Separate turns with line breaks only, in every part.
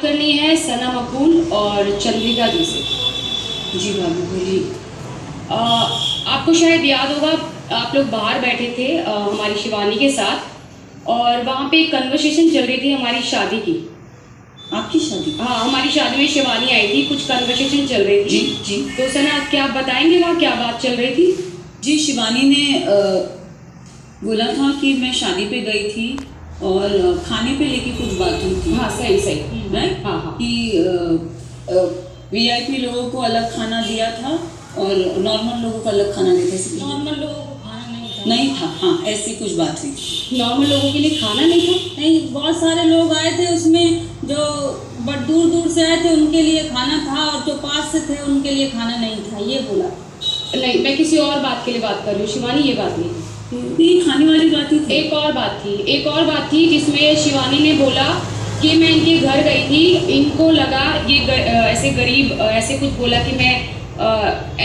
बात करनी है सना मकबूल और चंद्रिका जी से। जी भाभी बोलिए। आपको शायद याद होगा, आप लोग बाहर बैठे थे हमारी शिवानी के साथ, और वहाँ पे एक कन्वर्सेशन चल रही थी हमारी शादी की।
आपकी शादी?
हाँ, हमारी शादी में शिवानी आई थी, कुछ कन्वर्सेशन चल रही थी।
जी जी।
तो सना, क्या आप बताएंगे वहाँ क्या बात चल रही थी?
जी, शिवानी ने बोला था कि मैं शादी पे गई थी और खाने पे लेके कुछ बात हुई थी।
हाँ सही सही,
राइट।
हाँ हाँ।
कि वीआईपी लोगों को अलग खाना दिया था और नॉर्मल लोगों को अलग खाना दिया था।
नॉर्मल लोगों को खाना नहीं
था। हाँ, ऐसी कुछ बात हुई।
नॉर्मल लोगों के लिए खाना नहीं था?
नहीं, बहुत सारे लोग आए थे उसमें, जो बट दूर दूर से आए थे उनके लिए खाना था, और जो पास से थे उनके लिए खाना नहीं था, ये बोला।
नहीं, मैं किसी और बात के लिए बात कर रही हूँ शिवानी, ये बात नहीं।
ये खाने वाली बात ही थी।
एक और बात थी जिसमें शिवानी ने बोला कि मैं इनके घर गई थी, इनको लगा ये ऐसे गरीब, ऐसे कुछ बोला कि मैं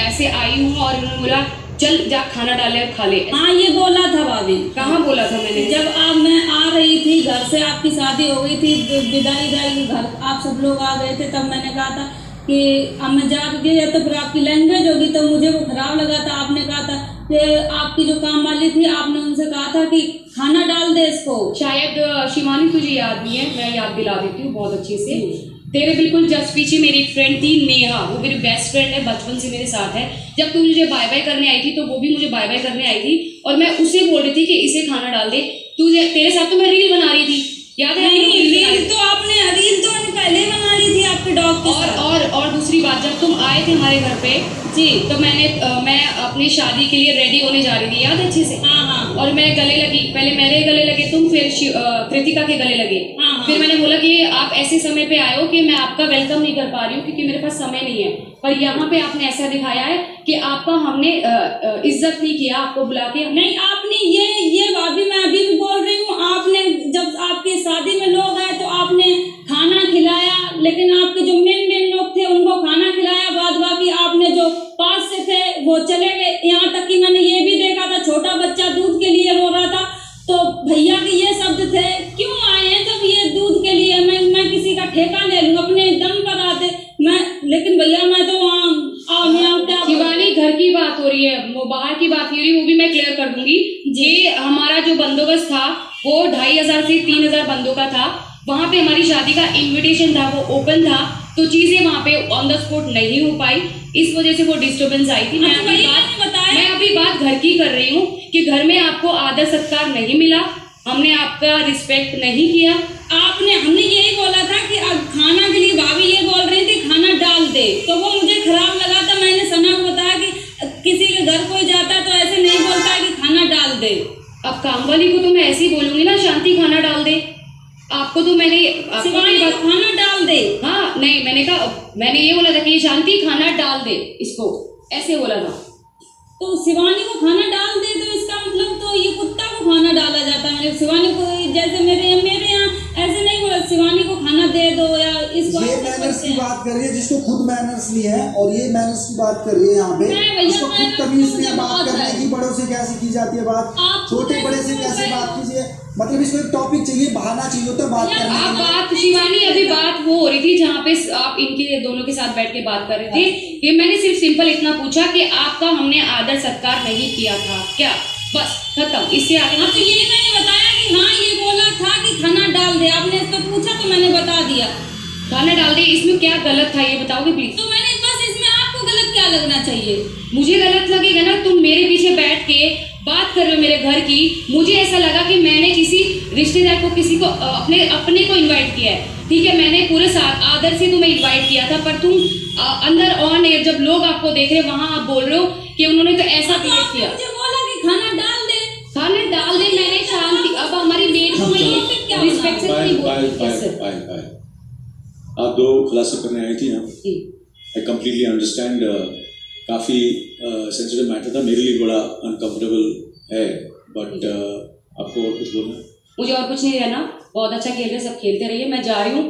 ऐसे आई हूँ, और उन्होंने बोला चल जा खाना डाले और खा ले।
हाँ, ये बोला था भाभी।
कहाँ बोला था मैंने?
जब मैं आ रही थी घर से, आपकी शादी हो गई थी, विदाई घर आप सब लोग आ गए थे, तब मैंने कहा था कि अब मैं जाके, या तो फिर आपकी लैंग्वेज होगी, तो मुझे वो खराब लगा था। आपने कहा था कि आपकी जो काम वाली थी, आपने उनसे कहा था कि खाना डाल दे इसको।
शायद शिवानी तुझे याद नहीं है, मैं याद दिला देती हूँ बहुत अच्छे से। तेरे बिल्कुल जस्ट पीछे मेरी एक फ्रेंड थी नेहा, वो मेरी बेस्ट फ्रेंड है, बचपन से मेरे साथ है। जब तू मुझे बाय बाय करने आई थी तो वो भी मुझे बाय बाय करने आई थी, और मैं उसे बोल रही थी कि इसे खाना डाल दे। तेरे साथ तो मैं रील बना रही थी, याद है?
रील तो मैंने पहले बना ली थी आपके डॉग के साथ।
और दूसरी बात, जब तुम आए थे हमारे घर पे जी, तो मैं अपनी शादी के लिए रेडी होने जा रही थी, याद है अच्छे से?
हाँ हाँ।
और मैं गले लगी, पहले मेरे गले लगे तुम, फिर कृतिका के गले लगे।
हाँ।
फिर मैंने बोला कि आप ऐसे समय पे आए हो कि मैं आपका वेलकम नहीं कर पा रही हूँ क्योंकि मेरे पास समय नहीं है, पर यहाँ पे आपने ऐसा दिखाया है कि आपका हमने इज्जत नहीं किया, आपको बुला के
नहीं। आपने ये भाभी, मैं अभी भी बोल रही हूँ, आपने जब आपकी शादी में लोग आए तो आपने खाना खिलाया, लेकिन आपके जो मेन लोग थे उनको खाना खिलाया, बाद बाकी आपने जो पास से थे वो चले गए। यहाँ तक कि मैंने ये भी देखा था, छोटा बच्चा दूध के लिए रो रहा था, तो भैया के ये शब्द थे, क्यों आए हैं जब ये दूध के लिए? मैं किसी का ठेका ले लूं, अपने दम पर आते मैं, लेकिन भैया मैं तो वहाँ
शिवानी, घर की बात हो रही है, वो बाहर की बात नहीं हो रही, वो भी मैं क्लियर कर दूंगी। ये हमारा जो बंदोबस्त था वो 2500 से 3000 बंदों का था। वहाँ पे हमारी शादी का इन्विटेशन था, वो ओपन था, तो चीजें वहाँ पे ऑन द स्पॉट नहीं हो पाई, इस वजह से वो डिस्टर्बेंस आई थी। मैं अभी बात घर की कर रही हूँ कि घर में आपको आदर सत्कार नहीं मिला, हमने आपका रिस्पेक्ट नहीं किया।
हमने यही बोला था कि अब खाना के लिए भाभी ये बोल रही थी खाना डाल दे, तो वो मुझे खराब लगा था। मैंने सना को बताया कि किसी के घर कोई जाता तो ऐसे नहीं बोलता है कि खाना डाल दे।
अब काम वाली को तो मैं ऐसे ही बोलूंगी ना, शांति खाना डाल दे। आपको तो मैंने
खाना डाल दे।
हाँ नहीं, मैंने ये बोला था कि शांति खाना डाल दे, इसको ऐसे बोला था।
तो शिवानी को खाना डाल दे, तो इसका मतलब तो ये कुत्ता को खाना डाला जाता है। शिवानी को जैसे मेरे यहाँ ऐसे नहीं बोला शिवानी को खाना दे दो, या इसको
ये मैनर्स की बात कर रही है, जिसको खुद मैनर्स नहीं है, और ये मैनर्स की बात कर रही है यहाँ पे, जिसको खुद तमीज नहीं है बात करने की, बड़ों से कैसे की जाती है बात, छोटे बड़े से कैसे बात कीजिए, मतलब इसको एक टॉपिक चाहिए, बहाना चाहिए होता है बात करने
की। बात शिवानी, अभी बात वो हो रही थी जहाँ पे आप इनके दोनों के साथ बैठ के बात कर रहे थे कि मैंने सिर्फ सिंपल इतना पूछा कि आपका हमने आदर सत्कार नहीं किया था क्या, बस खत्म, इससे आगे।
हाँ, तो ये मैंने बताया कि हाँ ये बोला था कि खाना डाल दे, आपने इसको पूछा तो मैंने बता दिया
खाना डाल दे। इसमें क्या गलत था ये बताओगे प्लीज?
तो मैंने बस, इसमें आपको गलत क्या लगना चाहिए?
मुझे गलत लगेगा ना, तुम मेरे पीछे बैठ के बात कर रहे हो मेरे घर की, मुझे ऐसा लगा कि मैंने किसी रिश्तेदार को, किसी को अपने को इनवाइट किया है, ठीक है, मैंने पूरे आदर से तुम्हें इनवाइट किया था, पर तुम अंदर ऑन एयर जब लोग आपको देख रहे वहां आप बोल रहे हो कि उन्होंने तो ऐसा बिहेव किया।
मुझे बोला कि खाना डाल दे,
मैंने शांति, अब हमारी मेड को मैं रिस्पेक्ट से नहीं बोल।
आप दो खुलासा करने आई थी ना, आई कंप्लीटली अंडरस्टैंड, काफ़ी सेंसिटिव मैटर था, मेरे लिए बड़ा अनकम्फर्टेबल है, बट आपको और कुछ बोलना?
मुझे और कुछ नहीं रहना, बहुत अच्छा खेल रहे, सब खेलते रहिए, मैं जा रही हूँ।